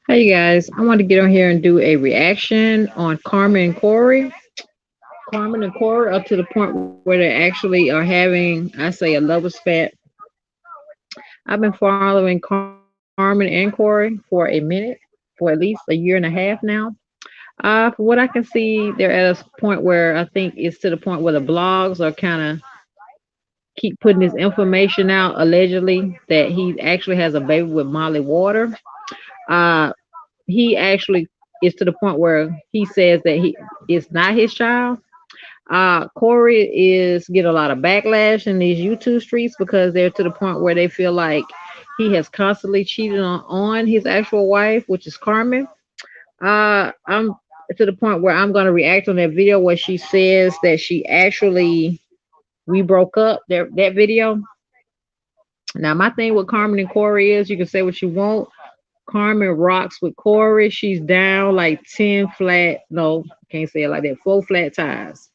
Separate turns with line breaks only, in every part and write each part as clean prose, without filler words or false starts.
Hey guys, I want to get on here and do a reaction on Carmen and Corey. Carmen and Corey up to the point where they actually are having, I say, a lovers spat. I've been following Carmen and Corey for a minute, for at least a year and a half now. From what I can see, they're at a point where I think it's to the point where the blogs are kind of keep putting this information out allegedly that he actually has a baby with Molly Water. Uh, he actually is to the point where he says that he it's not his child. Corey is get a lot of backlash in these YouTube streets because they're to the point where they feel like he has constantly cheated on his actual wife, which is Carmen. I'm to the point where I'm gonna react on that video where she says that she actually we broke up that video. Now my thing with Carmen and Corey is you can say what you want. Carmen rocks with Corey. She's down like 10 flat, no, can't say it like that, 4 flat tires.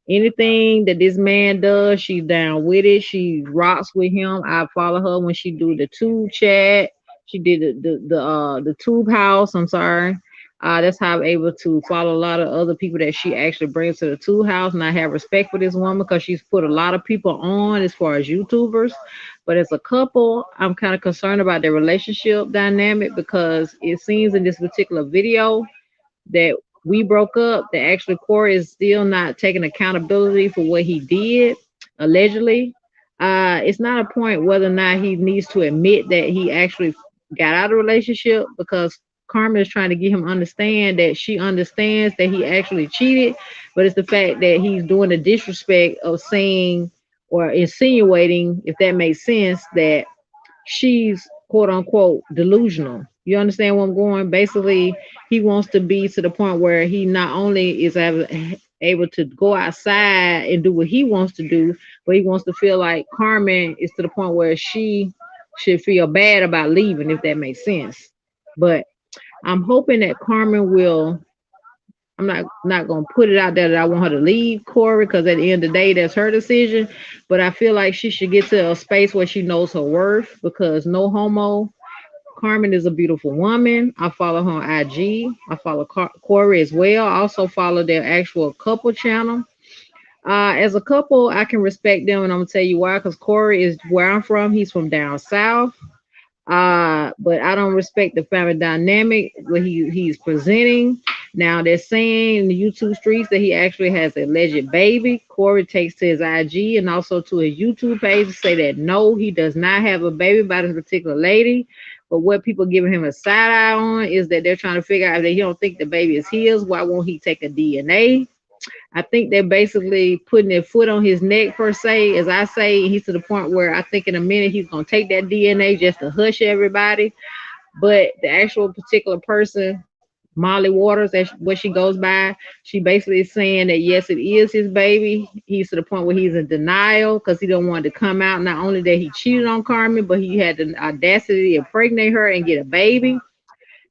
Anything that this man does, she's down with it. She rocks with him. I follow her when she do the tube chat. She did the tube house. I'm sorry. That's how I'm able to follow a lot of other people that she actually brings to the tube house. And I have respect for this woman because she's put a lot of people on as far as YouTubers. But as a couple, I'm kind of concerned about their relationship dynamic because it seems in this particular video that we broke up, that actually Corey is still not taking accountability for what he did, allegedly. It's not a point whether or not he needs to admit that he actually got out of the relationship because Carmen is trying to get him understand that she understands that he actually cheated, but it's the fact that he's doing the disrespect of saying or insinuating, if that makes sense, that she's quote unquote delusional. You understand where I'm going? Basically, he wants to be to the point where he not only is able to go outside and do what he wants to do, but he wants to feel like Carmen is to the point where she should feel bad about leaving, if that makes sense. But I'm hoping that Carmen will. I'm not gonna put it out there that I want her to leave Corey because at the end of the day, that's her decision. But I feel like she should get to a space where she knows her worth because no homo. Carmen is a beautiful woman. I follow her on IG. I follow Corey as well. I also follow their actual couple channel. As a couple, I can respect them, and I'm gonna tell you why. Because Corey is where I'm from. He's from down south. But I don't respect the family dynamic what he's presenting. Now they're saying in the YouTube streets that he actually has a alleged baby. Corey takes to his IG and also to his YouTube page to say that no, he does not have a baby by this particular lady. But what people giving him a side eye on is that they're trying to figure out that he don't think the baby is his. Why won't he take a DNA? I think they're basically putting their foot on his neck per se. As I say, he's to the point where I think in a minute he's gonna take that DNA just to hush everybody. But the actual particular person, Molly Waters, that's what she goes by. She basically is saying that yes, it is his baby. He's to the point where he's in denial because he don't want to come out. Not only that he cheated on Carmen, but he had the audacity to impregnate her and get a baby.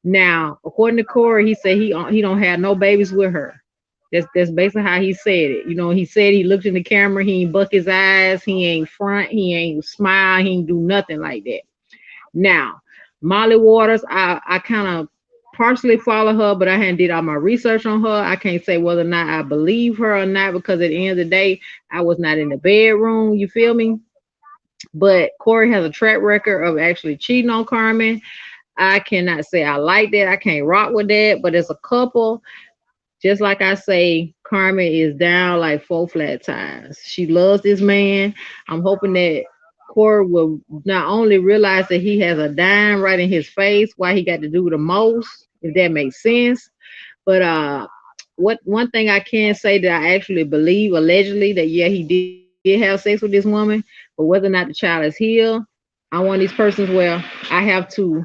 Now, according to Corey, he said he don't have no babies with her. That's basically how he said it. You know, he said he looked in the camera, he ain't buck his eyes, he ain't front, he ain't smile, he ain't do nothing like that. Now, Molly Waters, I kind of partially follow her, but I hadn't did all my research on her. I can't say whether or not I believe her or not because at the end of the day, I was not in the bedroom. You feel me? But Corey has a track record of actually cheating on Carmen. I cannot say I like that. I can't rock with that. But as a couple, just like I say, Carmen is down like 4 flat tires. She loves this man. I'm hoping that Corey will not only realize that he has a dime right in his face, why he got to do the most, if that makes sense. But what one thing I can say that I actually believe allegedly that yeah, he did have sex with this woman, but whether or not the child is healed, I'm one of these persons where I have to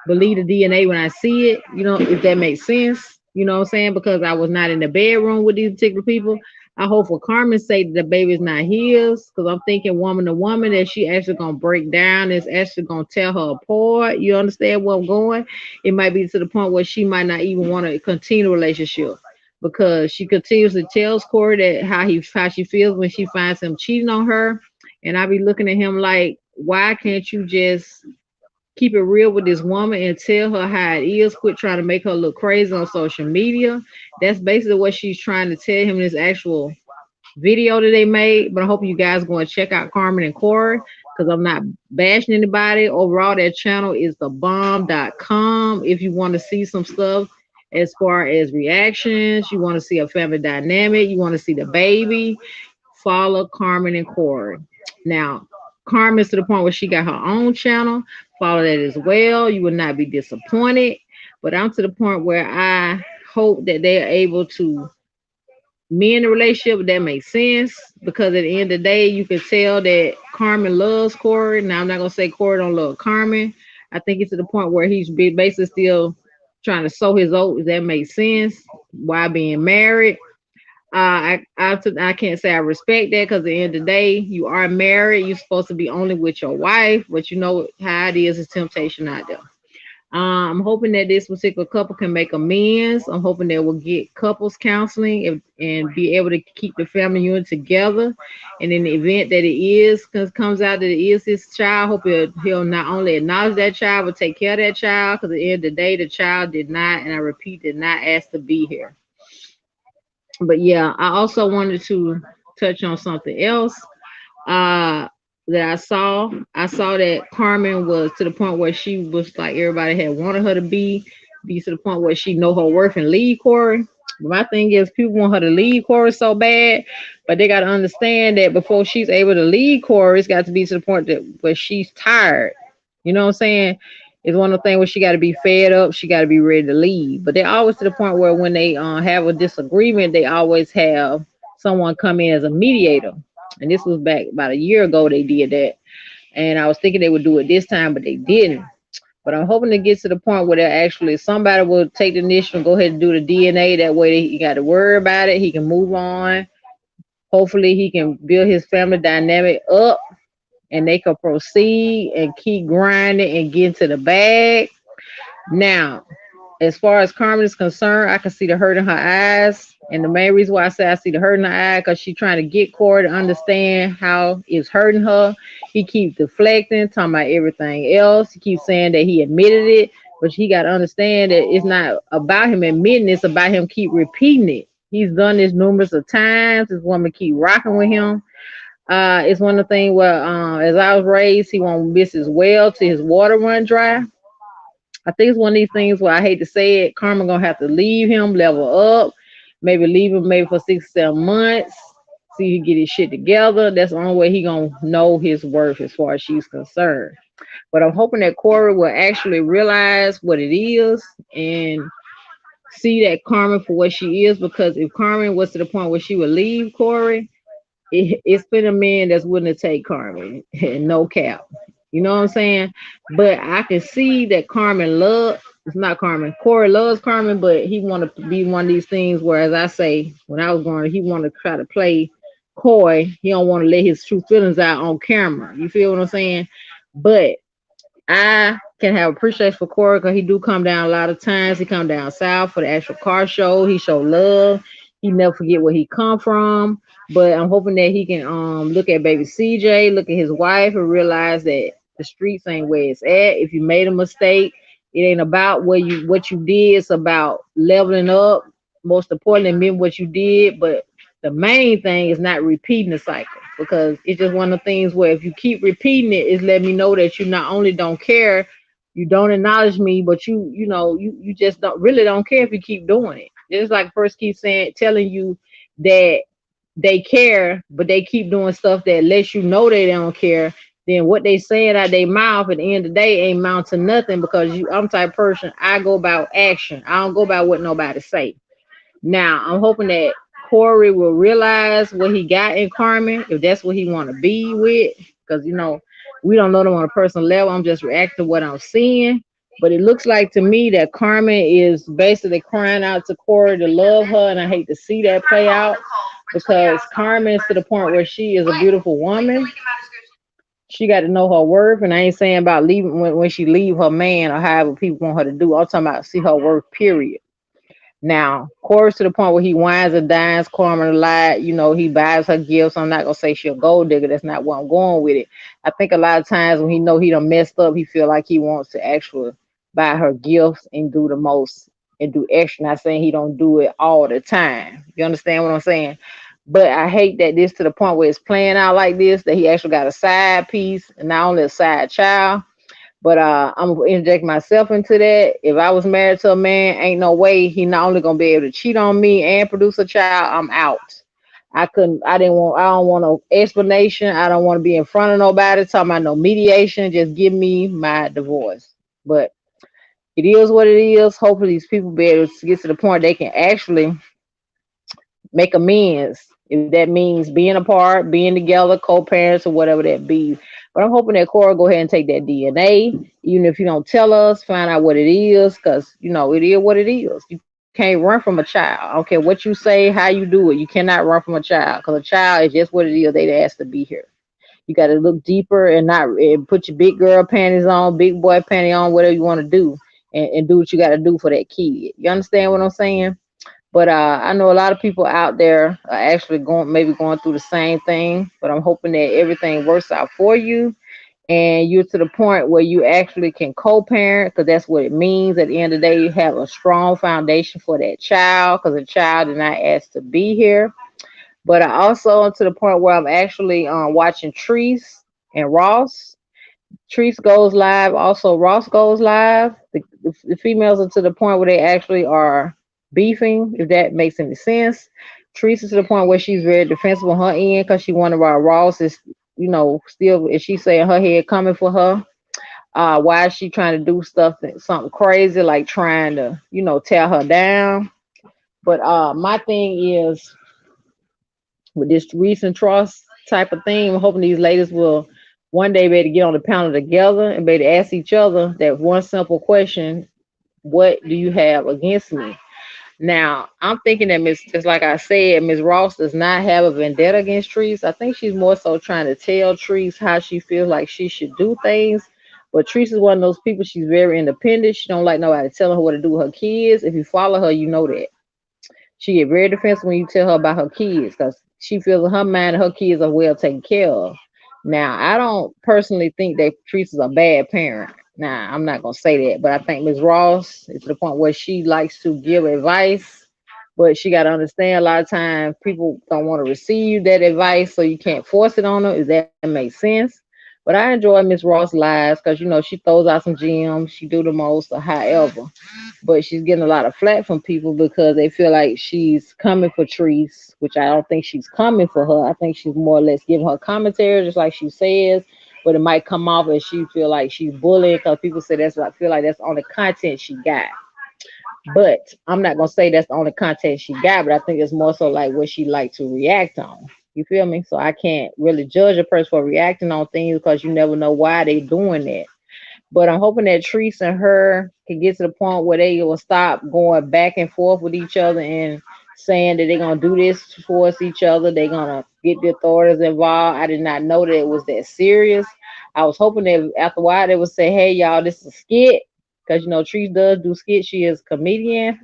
believe the DNA when I see it, if that makes sense. You know what I'm saying? Because I was not in the bedroom with these particular people. I hope for Carmen's sake that the baby's not his. Because I'm thinking woman to woman that she actually gonna break down, is actually gonna tear her apart. You understand where I'm going? It might be to the point where she might not even want to continue the relationship. Because she continuously tells Corey that how she feels when she finds him cheating on her. And I be looking at him like, why can't you just Keep it real with this woman and tell her how it is. Quit trying to make her look crazy on social media. That's basically what she's trying to tell him in this actual video that they made. But I hope you guys go and check out Carmen and Corey because I'm not bashing anybody. Overall, their channel is thebomb.com. If you want to see some stuff as far as reactions, you want to see a family dynamic, you want to see the baby, follow Carmen and Corey. Now, Carmen's to the point where she got her own channel. Follow that as well. You will not be disappointed. But I'm to the point where I hope that they are able to me in the relationship that makes sense because at the end of the day you can tell that Carmen loves Corey. Now I'm not gonna say Corey don't love Carmen. I think it's to the point where he's basically still trying to sow his oats. That makes sense. Why being married? I can't say I respect that because at the end of the day you are married. You're supposed to be only with your wife, but you know how it is. It's temptation out there. I'm hoping that this particular couple can make amends. I'm hoping they will get couples counseling and be able to keep the family unit together. And in the event that it is, comes out that it is his child, I hope he'll not only acknowledge that child, but take care of that child. Because at the end of the day, the child did not, and I repeat, did not ask to be here. But yeah, I also wanted to touch on something else uh that I saw. I saw that Carmen was to the point where she was like everybody had wanted her to be to the point where she know her worth and leave Corey. But my thing is people want her to leave Corey so bad, but they gotta understand that before she's able to leave Corey, it's got to be to the point that where she's tired. You know what I'm saying? It's one of the things where she got to be fed up. She got to be ready to leave. But they always to the point where when they have a disagreement, they always have someone come in as a mediator. And this was back about a year ago they did that. And I was thinking they would do it this time, but they didn't. But I'm hoping to get to the point where they actually somebody will take the initiative and go ahead and do the DNA. That way he got to worry about it. He can move on. Hopefully he can build his family dynamic up and they can proceed and keep grinding and get into the bag. Now, as far as Carmen is concerned, I can see the hurt in her eyes. And the main reason why I say I see the hurt in her eye, because she's trying to get Corey to understand how it's hurting her. He keeps deflecting, talking about everything else. He keeps saying that he admitted it, but he got to understand that it's not about him admitting it, it's about him keep repeating it. He's done this numerous of times. This woman keep rocking with him. It's one of the things where, as I was raised, he won't miss his well till his water run dry. I think it's one of these things where I hate to say it, Carmen gonna have to leave him, level up, maybe leave him maybe for 6 7 months, see if he get his shit together. That's the only way he gonna know his worth as far as she's concerned. But I'm hoping that Corey will actually realize what it is and see that Carmen for what she is. Because if Carmen was to the point where she would leave Corey, it's been a man that's willing to take Carmen and no cap. You know what I'm saying? But I can see that Carmen love it's not Carmen. Corey loves Carmen, but he want to be one of these things where, as I say, when I was growing up, he want to try to play coy. He don't want to let his true feelings out on camera. You feel what I'm saying? But I can have appreciation for Corey because he do come down a lot of times. He come down south for the actual car show. He show love. He never forget where he come from. But I'm hoping that he can look at baby CJ, look at his wife, and realize that the streets ain't where it's at. If you made a mistake, it ain't about what you did. It's about leveling up. Most important, admit what you did. But the main thing is not repeating the cycle because it's just one of the things where if you keep repeating it, it's letting me know that you not only don't care, you don't acknowledge me, but you just don't care if you keep doing it. Just like first keep saying telling you that they care, but they keep doing stuff that lets you know they don't care. Then what they saying out their mouth at the end of the day ain't amount to nothing because I'm the type of person I go about action. I don't go about what nobody say. Now, I'm hoping that Corey will realize what he got in Carmen, if that's what he want to be with, because we don't know them on a personal level. I'm just reacting to what I'm seeing, but it looks like to me that Carmen is basically crying out to Corey to love her, and I hate to see that play out because Carmen is to the point where she is a beautiful woman. She got to know her worth, and I ain't saying about leaving when she leave her man or however people want her to do. I'm talking about see her worth, period. Now, Corey's to the point where he wines and dines Carmen a lot. You know, he buys her gifts. I'm not gonna say she a gold digger. That's not where I'm going with it. I think a lot of times when he know he done messed up, he feel like he wants to actually buy her gifts and do the most and do extra. Not saying he don't do it all the time. You understand what I'm saying? But I hate that this to the point where it's playing out like this, that he actually got a side piece and not only a side child. But I'm gonna inject myself into that. If I was married to a man, ain't no way he not only gonna be able to cheat on me and produce a child. I'm out. I couldn't. I didn't want. I don't want no explanation. I don't want to be in front of nobody talking about no mediation. Just give me my divorce. But it is what it is. Hopefully, these people be able to get to the point they can actually make amends. If that means being apart, being together, co-parents, or whatever that be. But I'm hoping that Cora go ahead and take that DNA, even if you don't tell us, find out what it is, because you know it is what it is. You can't run from a child. I don't care what you say, how you do it. You cannot run from a child, because a child is just what it is. They asked to be here. You got to look deeper and not and put your big girl panties on, big boy panty on, whatever you want to do, and do what you got to do for that kid. You understand what I'm saying? But I know a lot of people out there are actually going, maybe going through the same thing. But I'm hoping that everything works out for you, and you're to the point where you actually can co-parent, because that's what it means. At the end of the day, you have a strong foundation for that child, because the child did not ask to be here. But I also am to the point where I'm actually watching Treese and Ross. Treese goes live. Also, Ross goes live. The females are to the point where they actually are beefing, if that makes any sense. Treese is to the point where she's very defensive on her end, because she wonder why Ross is, you know, still, is she saying her head coming for her? Why is she trying to do stuff, something crazy, like trying to, you know, tear her down? But my thing is, with this recent trust type of thing, I'm hoping these ladies will one day be able to get on the panel together and be able to ask each other that one simple question: what do you have against me? Now, I'm thinking that Miss, just like I said, Miss Ross does not have a vendetta against Trees. I think she's more so trying to tell Trees how she feels like she should do things. But Trees is one of those people. She's very independent. She don't like nobody telling her what to do with her kids. If you follow her, you know that. She get very defensive when you tell her about her kids, because she feels in her mind her kids are well taken care of. Now, I don't personally think that Teresa's a bad parent. Now, I'm not gonna say that, but I think Ms. Ross is to the point where she likes to give advice, but she got to understand a lot of times people don't want to receive that advice, so you can't force it on them. If that makes sense. But I enjoy Miss Ross lives because you know she throws out some gems, she do the most, or however, but she's getting a lot of flack from people because they feel like she's coming for Treese, which I don't think she's coming for her. I think she's more or less giving her commentary, just like she says, but it might come off as she feel like she's bullying because people say that's what I feel like that's the only content she got. But I'm not gonna say that's the only content she got, but I think it's more so like what she like to react on. You feel me? So I can't really judge a person for reacting on things because you never know why they doing that. But I'm hoping that Treese and her can get to the point where they will stop going back and forth with each other and saying that they're gonna do this towards each other. They're gonna get the authorities involved. I did not know that it was that serious. I was hoping that after a while they would say, "Hey, y'all, this is a skit," because you know Treese does do skits. She is a comedian,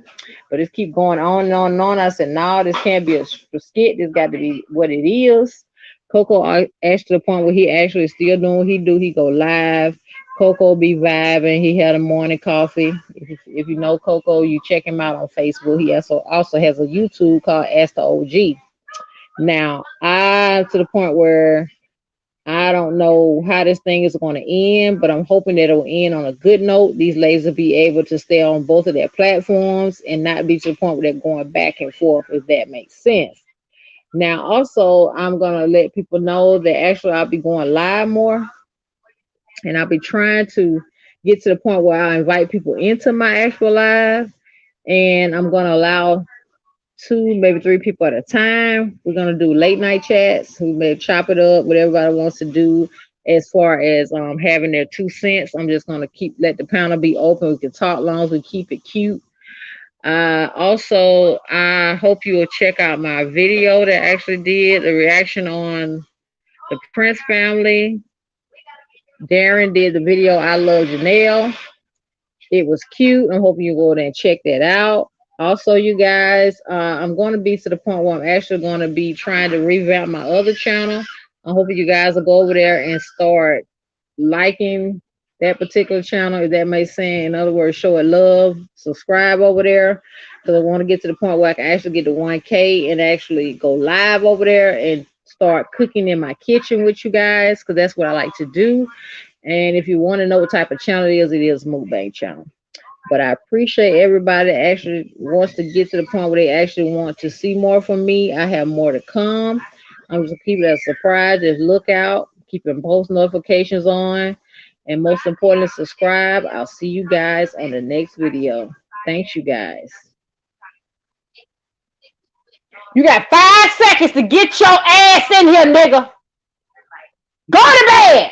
but it's keep going on and on and on. I said, "No, this can't be a skit. This got to be what it is." Coco actually to the point where he actually still doing what he do. He go live. Coco be vibing. He had a morning coffee. If you know Coco, you check him out on Facebook. He also has a YouTube called Ask the OG. Now, I to the point where I don't know how this thing is going to end, but I'm hoping that it'll end on a good note. These ladies will be able to stay on both of their platforms and not be to the point where they're going back and forth, if that makes sense. Now, also, I'm going to let people know that actually I'll be going live more, and I'll be trying to get to the point where I invite people into my actual live, and I'm going to allow two, maybe three people at a time. We're going to do late night chats. We may chop it up, what everybody wants to do. As far as having their 2 cents, I'm just going to keep let the panel be open. We can talk long as we keep it cute. Also, I hope you will check out my video that I actually did the reaction on the Prince family. Darren did the video I Love Janelle. It was cute. I'm hoping you go there and check that out. Also, you guys, I'm going to be to the point where I'm actually going to be trying to revamp my other channel. I hope you guys will go over there and start liking that particular channel, if that makes sense. In other words, show it love, subscribe over there, because I want to get to the point where I can actually get to 1K and actually go live over there and start cooking in my kitchen with you guys, because that's what I like to do. And if you want to know what type of channel it is a mukbang channel. But I appreciate everybody that actually wants to get to the point where they actually want to see more from me. I have more to come. I'm just keeping it a surprise. Just look out, keeping post notifications on, and most importantly, subscribe. I'll see you guys on the next video. Thanks, you guys. You got 5 seconds to get your ass in here, nigga. Go to bed.